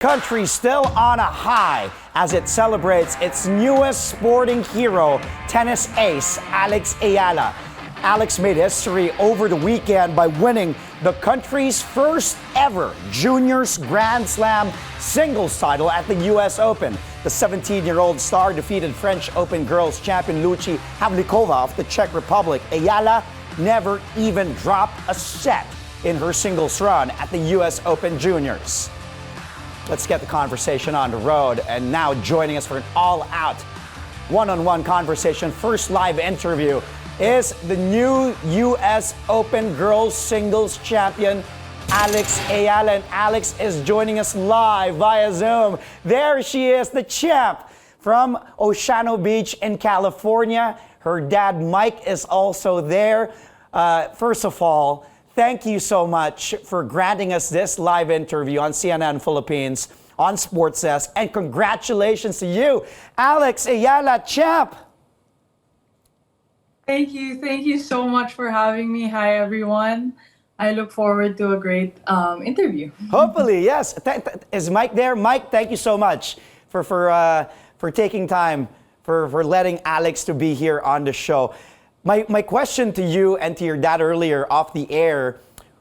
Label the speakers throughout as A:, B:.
A: Country still on a high as it celebrates its newest sporting hero, tennis ace Alex Eala. Alex made history over the weekend by winning the country's first ever Juniors Grand Slam singles title at the US Open. The 17-year-old star defeated French Open girls champion Lucie Havlikova of the Czech Republic. Eala never even dropped a set in her singles run at the US Open Juniors. Let's get the conversation on the road. And now joining us for an all-out one-on-one conversation, first live interview, is the new US Open Girls Singles Champion, Alex Eala. And Alex is joining us live via Zoom. There she is, the champ from Oceano Beach in California. Her dad, Mike, is also there. First of all, thank you so much for granting us this live interview on CNN Philippines, on Sports Desk, and congratulations to you, Alex Eala, champ!
B: Thank you so much for having me. Hi everyone. I look forward to a great interview.
A: Hopefully, yes. Is Mike there? Mike, thank you so much for taking time, for letting Alex to be here on the show. My question to you and to your dad earlier off the air,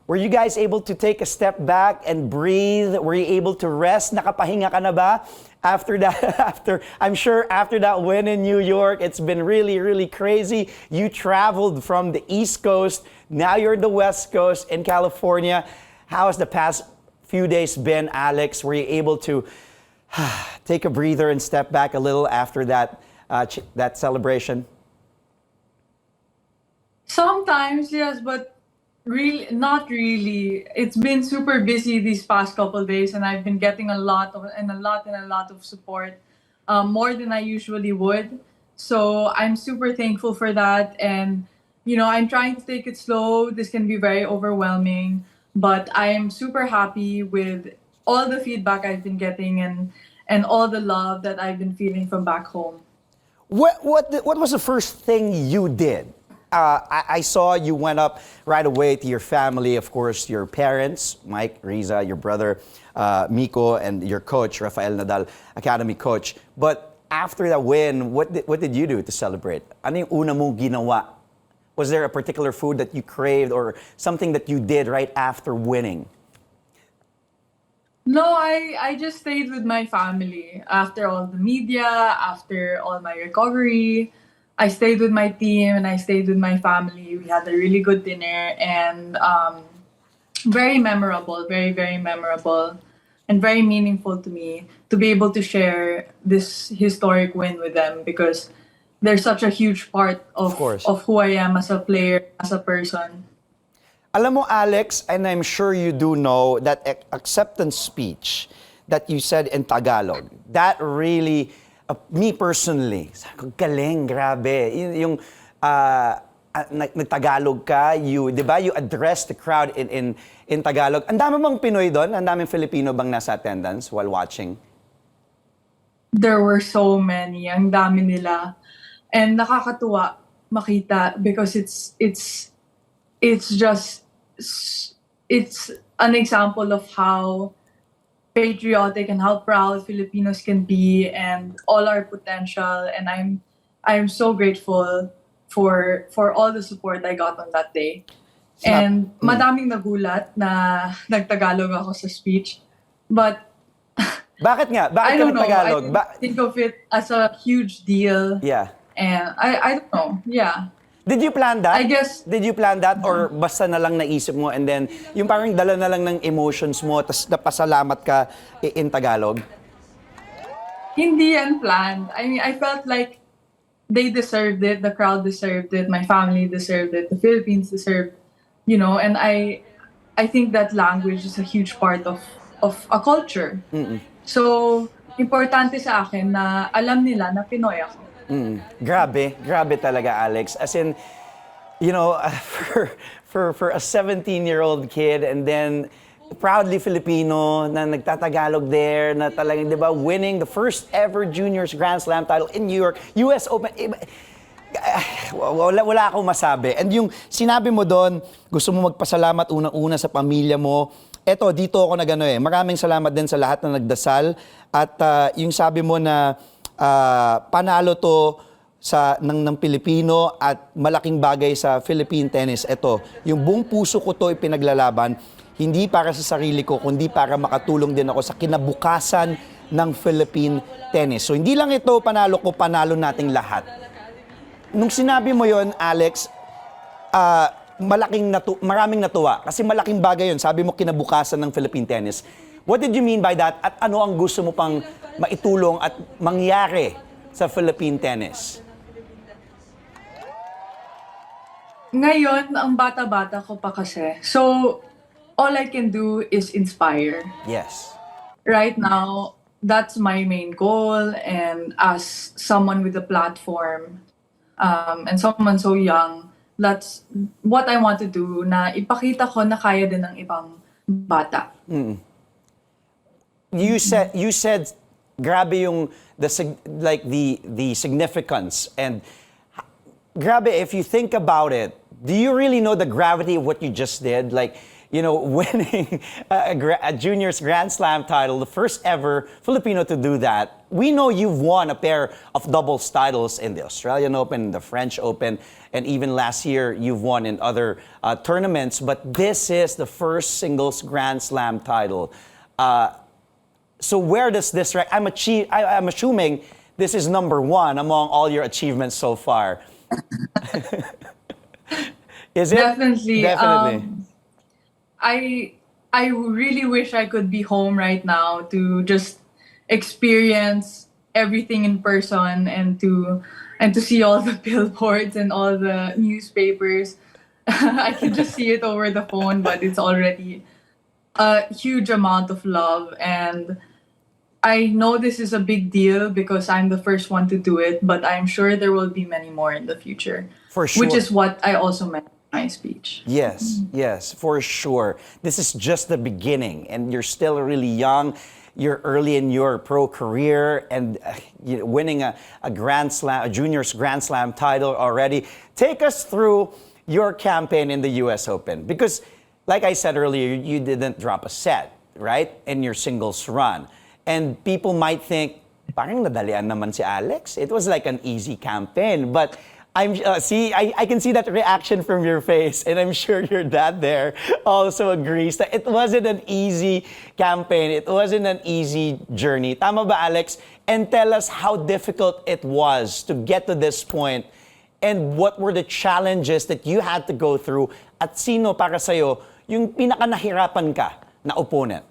A: were you guys able to take a step back and breathe? Were you able to rest? Nakapahinga ka na ba? After that, I'm sure after that win in New York, it's been really, really crazy. You traveled from the East Coast, now you're the West Coast in California. How has the past few days been, Alex? Were you able to take a breather and step back a little after that celebration?
B: Sometimes, yes, but really, not really. It's been super busy these past couple days, and I've been getting a lot of support, more than I usually would. So I'm super thankful for that, and I'm trying to take it slow. This can be very overwhelming, but I am super happy with all the feedback I've been getting and all the love that I've been feeling from back home.
A: What was the first thing you did? I saw you went up right away to your family, of course, your parents, Mike, Riza, your brother, Miko, and your coach, Rafa Nadal Academy coach. But after that win, what did you do to celebrate? Ano yung una mong ginawa? Was there a particular food that you craved or something that you did right after winning?
B: No, I just stayed with my family after all the media, after all my recovery. I stayed with my team and I stayed with my family. We had a really good dinner and very memorable, very, very memorable and very meaningful to me to be able to share this historic win with them because they're such a huge part of who I am as a player, as a person.
A: Alam mo, Alex, and I'm sure you do know that acceptance speech that you said in Tagalog, that really... me personally, galing, grabe. Yung nagtagalog ka, di ba? You address the crowd in Tagalog. Ang dami bang Pinoy doon? Ang daming Filipino bang nasa attendance while watching?
B: There were so many. Ang dami nila. And nakakatuwa makita because it's an example of how patriotic and how proud Filipinos can be and all our potential, and I'm so grateful for all the support I got on that day. And madaming nagulat na nagtagalog ako sa speech, but
A: bakit nga? Bakit
B: I don't know.
A: Tagalog?
B: I think of it as a huge deal.
A: Yeah.
B: And I don't know. Yeah.
A: Did you plan that?
B: I guess.
A: Did you plan that or basta na lang naisip mo and then yung parang dala na lang ng emotions mo tas napasalamat ka in Tagalog?
B: Hindi yan planned. I mean, I felt like they deserved it, the crowd deserved it, my family deserved it, the Philippines deserved, and I think that language is a huge part of a culture.
A: Mm-mm.
B: So, importante sa akin na alam nila na Pinoy ako.
A: Grabe talaga, Alex. As in, for a 17-year-old kid and then proudly Filipino na nagtatagalog there, na talagang, di ba, winning the first ever Juniors Grand Slam title in New York, US Open. Wala akong masabi. And yung sinabi mo doon, gusto mo magpasalamat unang-una sa pamilya mo eto, dito ako nagano maraming salamat din sa lahat na nagdasal at yung sabi mo na panalo to ng Pilipino at malaking bagay sa Philippine tennis. Eto, yung buong puso ko to ipinaglalaban, hindi para sa sarili ko, kundi para makatulong din ako sa kinabukasan ng Philippine tennis. So hindi lang ito panalo ko, panalo nating lahat. Nung sinabi mo yon, Alex, maraming natuwa kasi malaking bagay yun. Sabi mo kinabukasan ng Philippine tennis. What did you mean by that? At ano ang gusto mo pang maitulong at mangyari sa Philippine tennis?
B: Ngayon, ang bata-bata ko pa kasi. So, all I can do is inspire.
A: Yes.
B: Right now, that's my main goal. And as someone with a platform, and someone so young, that's what I want to do, na ipakita ko na kaya din ng ibang bata.
A: You said grabe yung the significance, and grabe if you think about it. Do you really know the gravity of what you just did? Like, you know, winning a juniors Grand Slam title, the first ever Filipino to do that. We know you've won a pair of doubles titles in the Australian Open, the French Open, and even last year you've won in other tournaments. But this is the first singles Grand Slam title. So where does this rank? I'm assuming this is number one among all your achievements so far. Is it?
B: Definitely.
A: Definitely.
B: I really wish I could be home right now to just experience everything in person and to see all the billboards and all the newspapers. I can just see it over the phone, but it's already a huge amount of love, and I know this is a big deal because I'm the first one to do it, but I'm sure there will be many more in the future.
A: For sure.
B: Which is what I also meant in my speech.
A: Yes, yes, for sure. This is just the beginning, and you're still really young. You're early in your pro career, and winning a Grand Slam, a juniors Grand Slam title already. Take us through your campaign in the U.S. Open, because, like I said earlier, you didn't drop a set, right, in your singles run. And people might think, parang nadalian naman si Alex. It was like an easy campaign. But I can see that reaction from your face, and I'm sure your dad there also agrees that it wasn't an easy campaign. It wasn't an easy journey. Tama ba, Alex? And tell us how difficult it was to get to this point, and what were the challenges that you had to go through, at sino para sa'yo yung pinakanahirapan ka na opponent?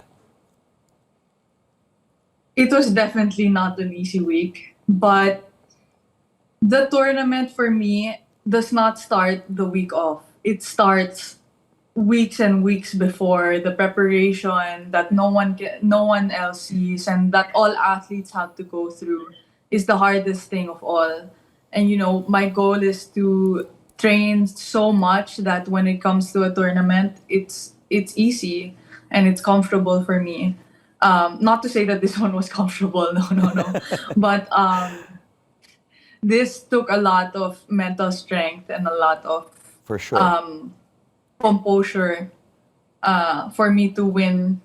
B: It was definitely not an easy week, but the tournament for me does not start the week off. It starts weeks and weeks before, the preparation that no one else sees and that all athletes have to go through is the hardest thing of all. And my goal is to train so much that when it comes to a tournament, it's easy and it's comfortable for me. Not to say that this one was comfortable, no. But this took a lot of mental strength and a lot of
A: for sure
B: composure for me to win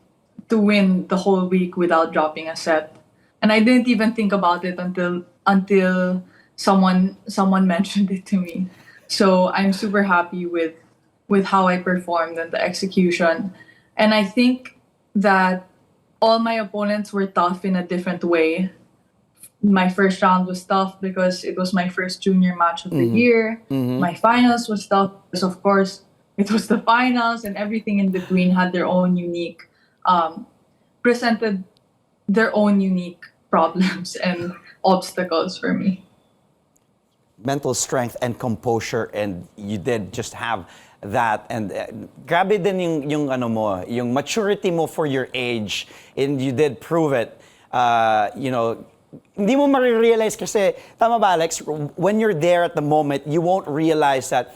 B: the whole week without dropping a set. And I didn't even think about it until someone mentioned it to me. So I'm super happy with how I performed and the execution. And I think that all my opponents were tough in a different way. My first round was tough because it was my first junior match of the year. My finals was tough because, of course, it was the finals, and everything in between had their own unique, presented their own unique problems and obstacles for me.
A: Mental strength and composure, and you did just have that. And grabe din yung maturity mo for your age, and you did prove it. Hindi mo marirealize kasi, tama ba, Alex, when you're there at the moment, you won't realize that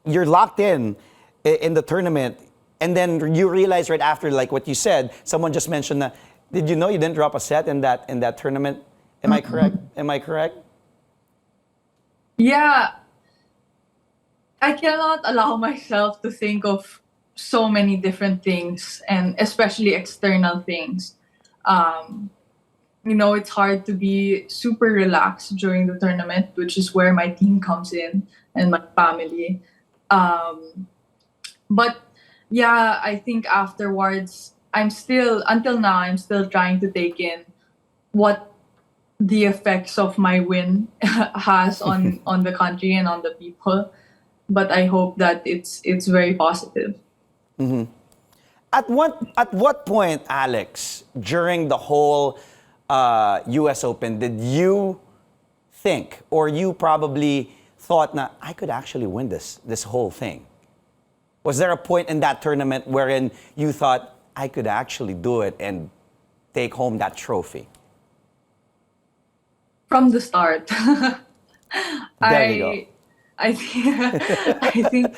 A: you're locked in the tournament, and then you realize right after, like what you said, someone just mentioned that, did you know you didn't drop a set in that tournament? Am I correct? Am I correct?
B: Yeah. I cannot allow myself to think of so many different things, and especially external things. Um, it's hard to be super relaxed during the tournament, which is where my team comes in and my family. Um, but yeah, I think afterwards, until now, I'm still trying to take in what the effects of my win has on the country and on the people. But I hope that it's very positive.
A: At what point, Alex, during the whole U.S. Open, did you think, or you probably thought, "Na I could actually win this whole thing"? Was there a point in that tournament wherein you thought, "I could actually do it and take home that trophy"?
B: From the start.
A: There you go.
B: I I think I think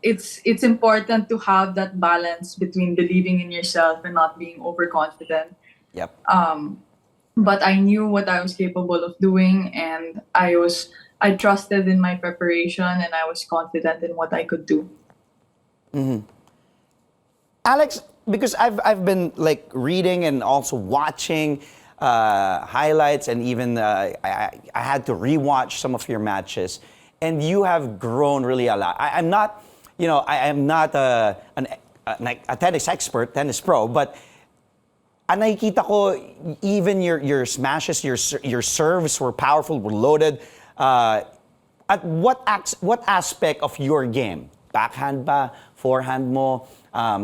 B: it's important to have that balance between believing in yourself and not being overconfident.
A: Yep.
B: But I knew what I was capable of doing, and I trusted in my preparation, and I was confident in what I could do.
A: Alex, because I've been like reading and also watching highlights, and even I had to rewatch some of your matches, and you have grown really a lot. I'm not, I am not a tennis expert, tennis pro, but nakikita ko even your smashes, your serves were powerful, were loaded. At what aspect of your game? Backhand ba? Forehand mo?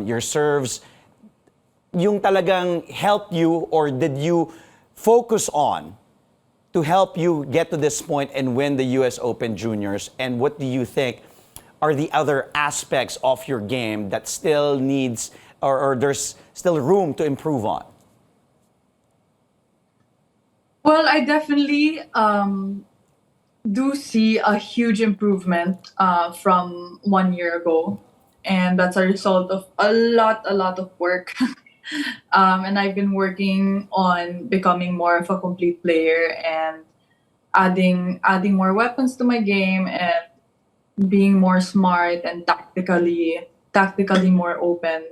A: Your serves? Yung talagang helped you, or did you focus on to help you get to this point and win the US Open Juniors? And what do you think are the other aspects of your game that still needs, or there's still room to improve on?
B: Well, I definitely do see a huge improvement from 1 year ago, and that's a result of a lot of work. And I've been working on becoming more of a complete player and adding more weapons to my game, and being more smart and tactically more open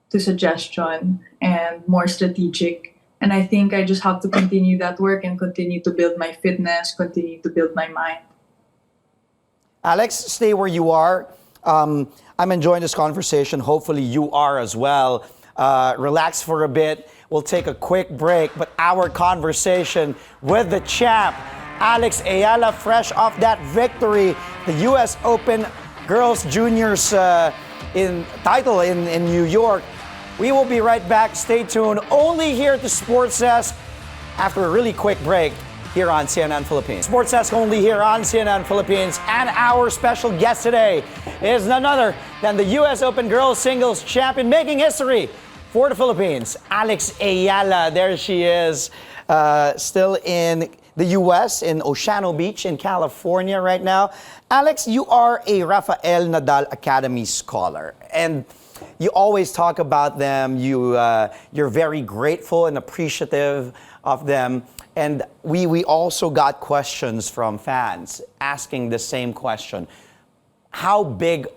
B: to suggestion and more strategic. And I think I just have to continue that work and continue to build my fitness, continue to build my mind.
A: Alex, stay where you are. I'm enjoying this conversation. Hopefully you are as well. Relax for a bit. We'll take a quick break, but our conversation with the champ, Alex Eala, fresh off that victory, the U.S. Open Girls Juniors title in New York. We will be right back. Stay tuned. Only here at the Sports Desk after a really quick break here on CNN Philippines. Sports Desk only here on CNN Philippines. And our special guest today is none other than the U.S. Open Girls Singles Champion, making history for the Philippines, Alex Eala. There she is, still in the U.S., in Oceano Beach in California right now. Alex, you are a Rafa Nadal Academy scholar, and you always talk about them. You're very grateful and appreciative of them. And we also got questions from fans asking the same question. How big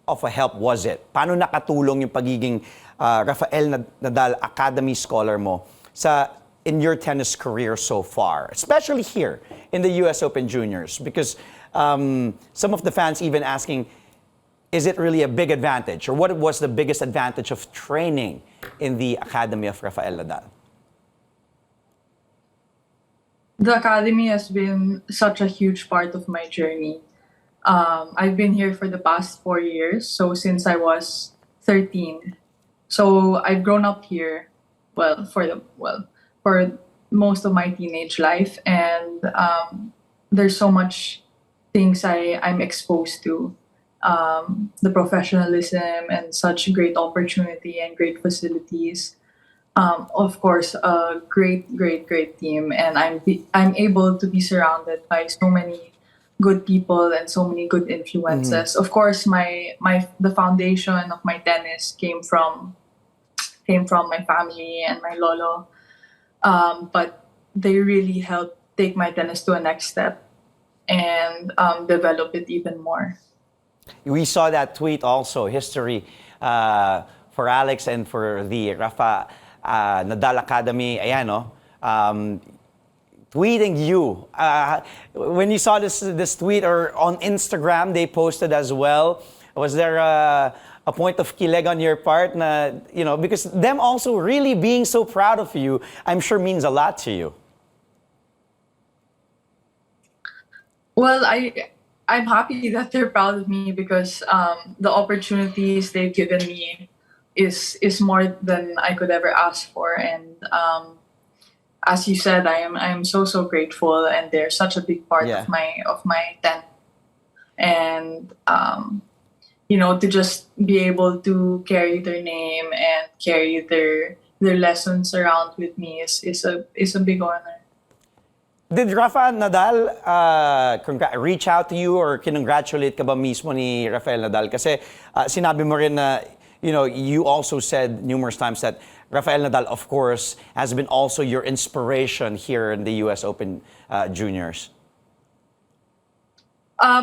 A: of a help was it? Paano nakatulong yung pagiging Rafael Nadal Academy scholar mo in your tennis career so far, especially here in the US Open Juniors? Because some of the fans even asking, is it really a big advantage? Or what was the biggest advantage of training in the Academy of Rafael Nadal?
B: The academy has been such a huge part of my journey. I've been here for the past 4 years, so since I was 13. So I've grown up here, for most of my teenage life, and there's so much things I'm exposed to. The professionalism and such great opportunity and great facilities. Of course, a great team, and I'm able to be surrounded by so many good people and so many good influences. Of course, the foundation of my tennis came from my family and my lolo, but they really helped take my tennis to a next step and develop it even more.
A: We saw that tweet also, history for Alex and for the Rafa Nadal Academy. Ayan, no? Tweeting you. When you saw this tweet, or on Instagram, they posted as well, was there a point of kilig on your part? Na, you know, because them also really being so proud of you, I'm sure means a lot to you.
B: Well, I'm happy that they're proud of me because the opportunities they've given me is more than I could ever ask for, and as you said, I'm so grateful, and they're such a big part
A: Yeah.
B: of my tent, and you know, to just be able to carry their name and carry their lessons around with me is a big honor.
A: Did Rafa Nadal reach out to you or kinongratulate ka ba mismo ni Rafael Nadal? Kasi sinabi mo rin na, you know, you also said numerous times that Rafael Nadal, of course, has been also your inspiration here in the US Open Juniors.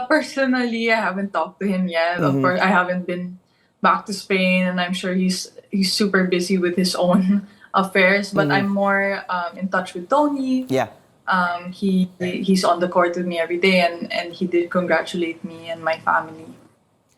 B: Personally, I haven't talked to him yet. Of course, I haven't been back to Spain, and I'm sure he's super busy with his own affairs. But I'm more in touch with Tony.
A: Yeah.
B: He's on the court with me every day, and he did congratulate me and my family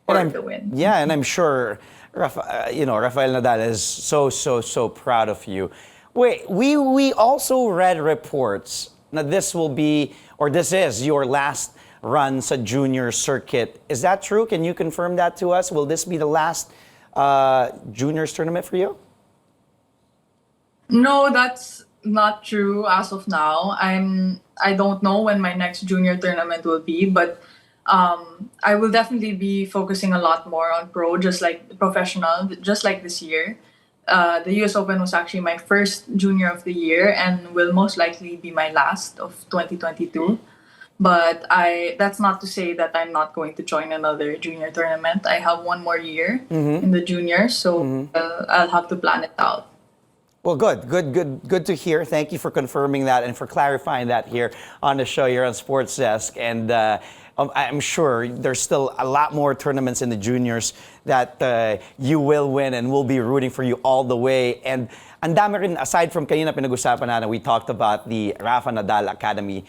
B: for the win.
A: Yeah, and I'm sure Rafael Nadal is so proud of you. Wait, we also read reports that this will be, or this is your last run sa junior circuit. Is that true? Can you confirm that to us? Will this be the last juniors tournament for you?
B: No, that's not true as of now. I don't know when my next junior tournament will be, but I will definitely be focusing a lot more on professional, just like this year. The US Open was actually my first junior of the year and will most likely be my last of 2022. But that's not to say that I'm not going to join another junior tournament. I have one more year in the juniors, so I'll have to plan it out.
A: Well, good to hear. Thank you for confirming that and for clarifying that here on the show. You're on Sports Desk, and I'm sure there's still a lot more tournaments in the juniors that you will win, and we'll be rooting for you all the way. And ang dami rin, aside from kanina pinag-usapan natin, we talked about the Rafa Nadal Academy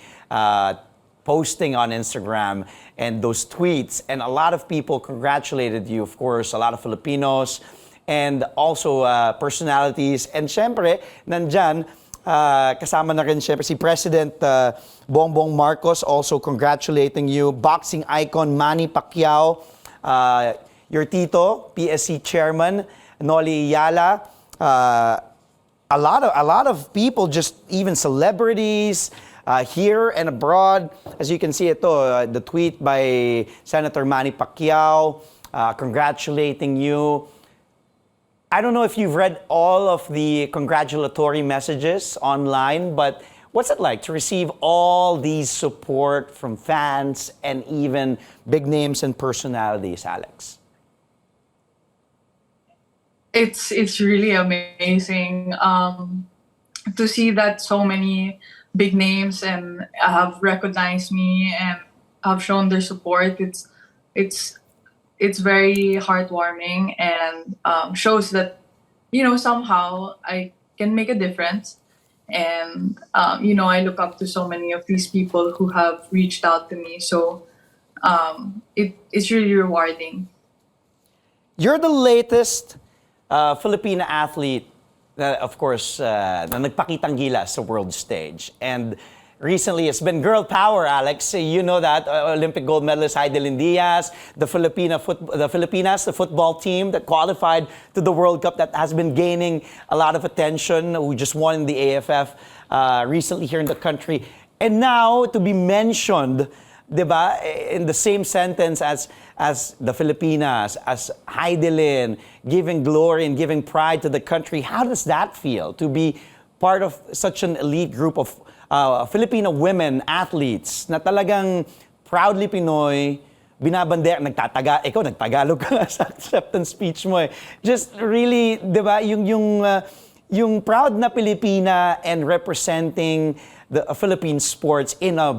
A: posting on Instagram and those tweets, and a lot of people congratulated you, of course, a lot of Filipinos, and also personalities. And syempre, nandyan, kasama na rin syempre si President Bongbong Marcos also congratulating you. Boxing icon Manny Pacquiao, your tito, PSC Chairman Noli Eala, a lot of people, just even celebrities here and abroad. As you can see, the tweet by Senator Manny Pacquiao congratulating you. I don't know if you've read all of the congratulatory messages online, but what's it like to receive all these support from fans and even big names and personalities, Alex?
B: It's really amazing to see that so many big names and have recognized me and have shown their support. It's very heartwarming and shows that, you know, somehow I can make a difference. And, you know, I look up to so many of these people who have reached out to me. So it's really rewarding.
A: You're the latest Filipina athlete, of course, na nagpakitang gilas sa world stage. And recently, it's been girl power, Alex. You know that. Olympic gold medalist Heidelin Diaz, the Filipinas, the football team that qualified to the World Cup that has been gaining a lot of attention, who just won the AFF recently here in the country. And now, to be mentioned, diba, in the same sentence as the Filipinas, as Heidelin, giving glory and giving pride to the country. How does that feel, to be part of such an elite group of Filipino women athletes na talagang proudly Pinoy, ikaw nagtagalog ka sa acceptance speech mo eh. Just really, di ba, yung proud na Pilipina and representing the Philippine sports in a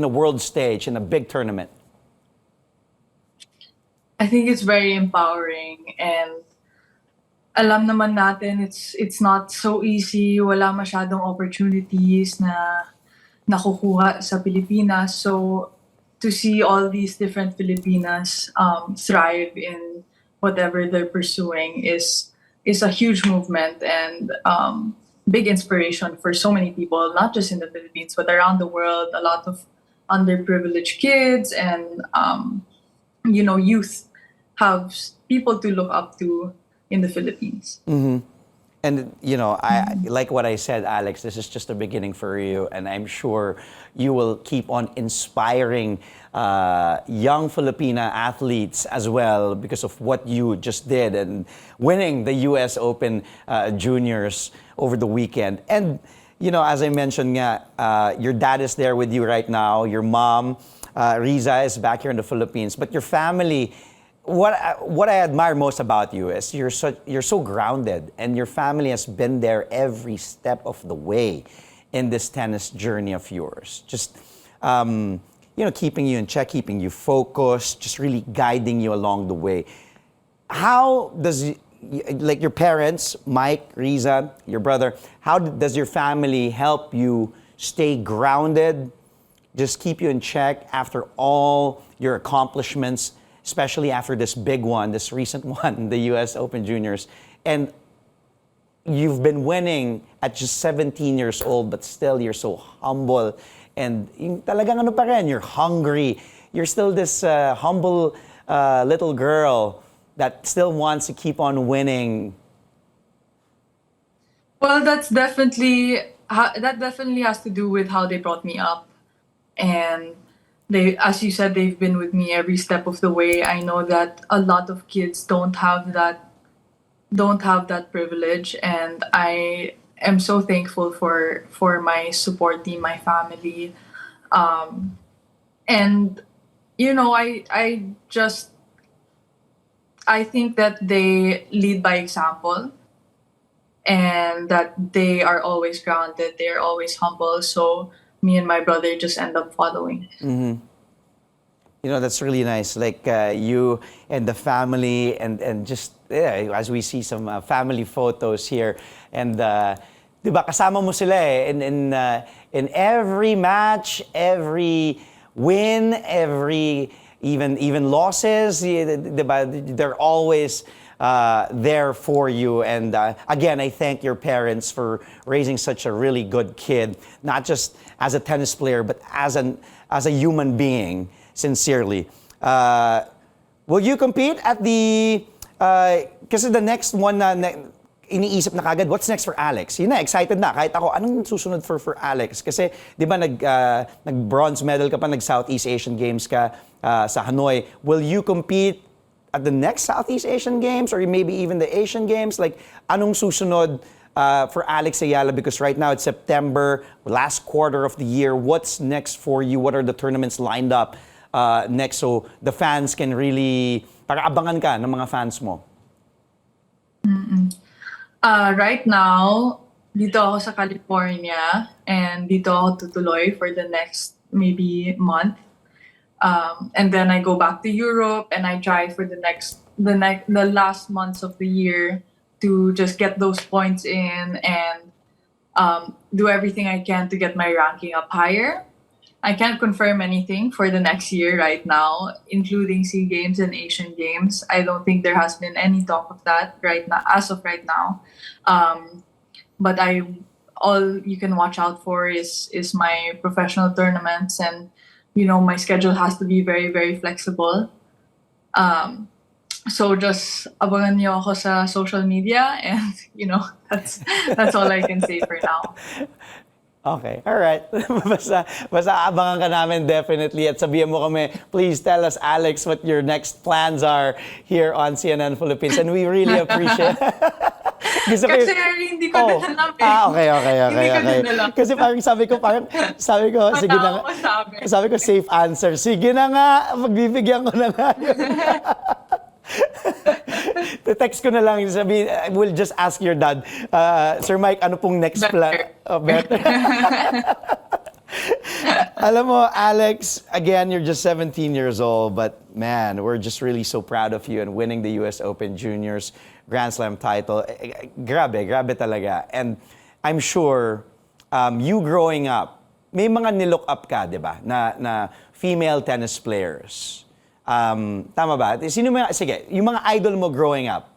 A: world stage, in a big tournament.
B: I think it's very empowering, and alam naman natin it's not so easy. Wala masyadong opportunities na nakukuha sa Pilipinas. So to see all these different Filipinas thrive in whatever they're pursuing is a huge movement, and big inspiration for so many people, not just in the Philippines but around the world. A lot of underprivileged kids and youth have people to look up to in the Philippines.
A: And I like what I said, Alex. This is just the beginning for you, and I'm sure you will keep on inspiring young Filipina athletes as well because of what you just did and winning the U.S. Open Juniors over the weekend. And as I mentioned, your dad is there with you right now. Your mom, Riza, is back here in the Philippines, but your family. What I admire most about you is you're so grounded, and your family has been there every step of the way in this tennis journey of yours. Just keeping you in check, keeping you focused, just really guiding you along the way. How does your parents, Mike, Riza, your brother, how does your family help you stay grounded, just keep you in check after all your accomplishments? Especially after this big one, this recent one, the U.S. Open Juniors. And you've been winning at just 17 years old, but still you're so humble. And talagang ano pa rin, you're hungry. You're still this humble little girl that still wants to keep on winning.
B: Well, that definitely has to do with how they brought me up, and they, as you said, they've been with me every step of the way. I know that a lot of kids don't have that privilege, and I am so thankful for my support team, my family, and I think that they lead by example, and that they are always grounded, they are always humble. So me and my brother just end up following.
A: That's really nice. Like you and the family, and just as we see some family photos here, and diba kasama mo sila in every match, every win, every even losses. Diba, they're always there for you. And again, I thank your parents for raising such a really good kid, not just as a tennis player, but as a human being. Sincerely. Will you compete at the... Kasi the next one na iniisip na kagad, what's next for Alex? Yun na, excited na. Kahit ako, anong susunod for Alex? Kasi, di ba, nag-bronze medal ka pa, nag-Southeast Asian Games ka sa Hanoi. Will you compete at the next Southeast Asian Games or maybe even the Asian Games? Like, anong susunod for Alex Eala? Because right now it's September, last quarter of the year. What's next for you? What are the tournaments lined up next, so the fans can really, para abangan ka ng mga fans mo?
B: Right now, dito ako sa California, and dito ako tutuloy for the next maybe month. And then I go back to Europe, and I try for the last months of the year to just get those points in, and do everything I can to get my ranking up higher. I can't confirm anything for the next year right now, including SEA Games and Asian Games. I don't think there has been any talk of that right now, as of right now. But all you can watch out for is my professional tournaments, and my schedule has to be very, very flexible. So just abangan niyo ako sa social media, and that's all I can say for now.
A: Okay, all right. basta abangan ka namin definitely, at sabihan mo kami, please tell us, Alex, what your next plans are here on CNN Philippines, and we really appreciate
B: Kasi hindi ko din alam
A: okay.
B: Hindi ko din alam.
A: Kasi parang sabi ko, sige na nga. Sabi ko, safe answer. Sige na nga, magbibigyan ko na nga. Text ko na lang, we'll just ask your dad, Sir Mike, ano pong next plan?
B: Better.
A: Better. Alam mo, Alex, again, you're just 17 years old, but man, we're just really so proud of you and winning the US Open Juniors Grand Slam title. Grabe, grabe talaga. And I'm sure you growing up, may mga nilook up ka, di ba, na female tennis players. Tama ba? Sige, yung mga idol mo growing up.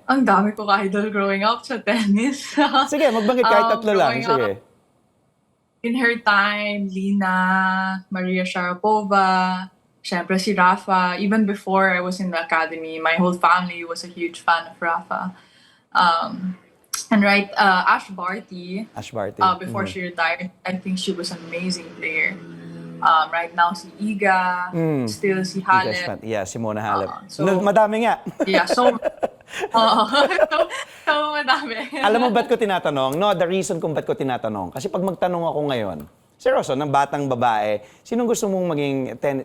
B: Ang dami ko idol growing up sa tennis.
A: Sige, magbanggit kahit tatlo lang.
B: Growing
A: Sige.
B: up, in her time, Lina, Maria Sharapova, syempre si Rafa. Even before I was in the academy, my whole family was a huge fan of Rafa. And Ash Barty.
A: Ash Barty.
B: Before she retired, I think she was an amazing player. Right now, si Iga, still si Halep.
A: Yeah, Simona Halep.
B: Madami
A: nga.
B: Yeah, so madami.
A: Alam mo ba't ko tinatanong? No, the reason kung ba't ko tinatanong. Kasi pag magtanong ako ngayon, seryoso, ng batang babae, sinong gusto mong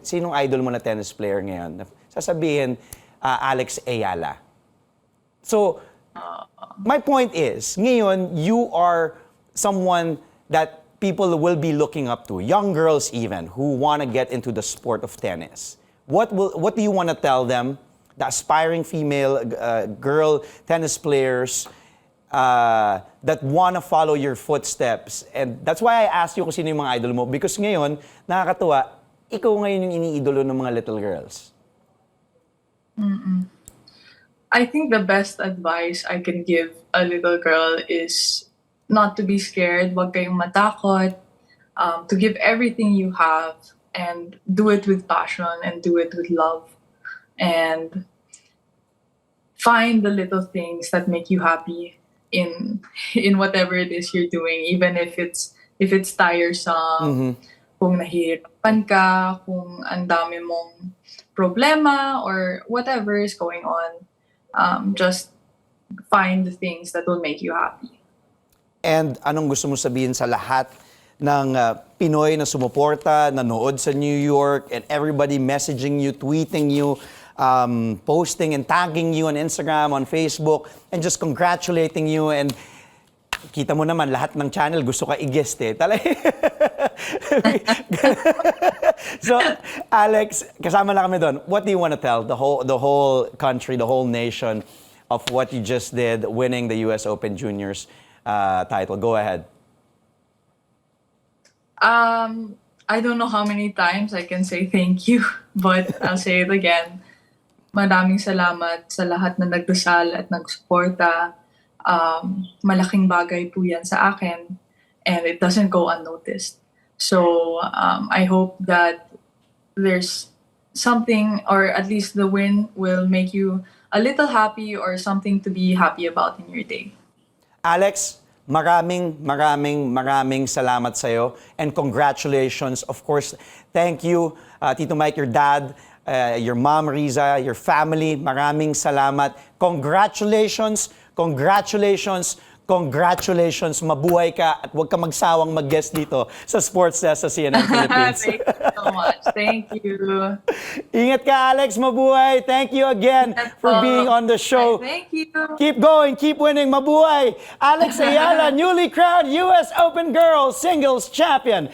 A: sinong idol mo na tennis player ngayon? Sasabihin, Alex Eala. So, my point is, ngayon, you are someone that people will be looking up to, young girls even, who want to get into the sport of tennis. What do you want to tell them, the aspiring female girl tennis players that want to follow your footsteps? And that's why I asked you kung sino yung mga idol mo, because ngayon, nakakatuwa, ikaw ngayon yung iniidolo ng mga little girls.
B: I think the best advice I can give a little girl is not to be scared, wag kayong matakot, to give everything you have and do it with passion and do it with love. And find the little things that make you happy in whatever it is you're doing, even if it's tiresome, kung nahihirapan ka, kung ang dami mong problema or whatever is going on, just find the things that will make you happy.
A: And anong gusto mo sabihin sa lahat ng Pinoy na sumuporta, nanood sa New York, and everybody messaging you, tweeting you, posting and tagging you on Instagram, on Facebook, and just congratulating you. And kita mo naman, lahat ng channel gusto ka i-guest eh. So, Alex, kasama na kami doon. What do you want to tell the whole country, the whole nation of what you just did, winning the US Open Juniors title? Go ahead.
B: I don't know how many times I can say thank you, but I'll say it again. Maraming salamat sa lahat na nagdasal at nagsuporta. Malaking bagay po yan sa akin, and it doesn't go unnoticed. So I hope that there's something, or at least the win will make you a little happy or something to be happy about in your day.
A: Alex, maraming salamat sa'yo, and congratulations. Of course, thank you, Tito Mike, your dad, your mom, Riza, your family. Maraming salamat. Congratulations. Mabuhay ka at huwag ka magsawang mag-guest dito sa Sports Desk sa CNN Philippines.
B: Thank you so much. Thank you.
A: Ingat ka, Alex. Mabuhay. Thank you again for being on the show.
B: Thank you.
A: Keep going. Keep winning. Mabuhay. Alex Eala, newly crowned US Open Girls Singles Champion.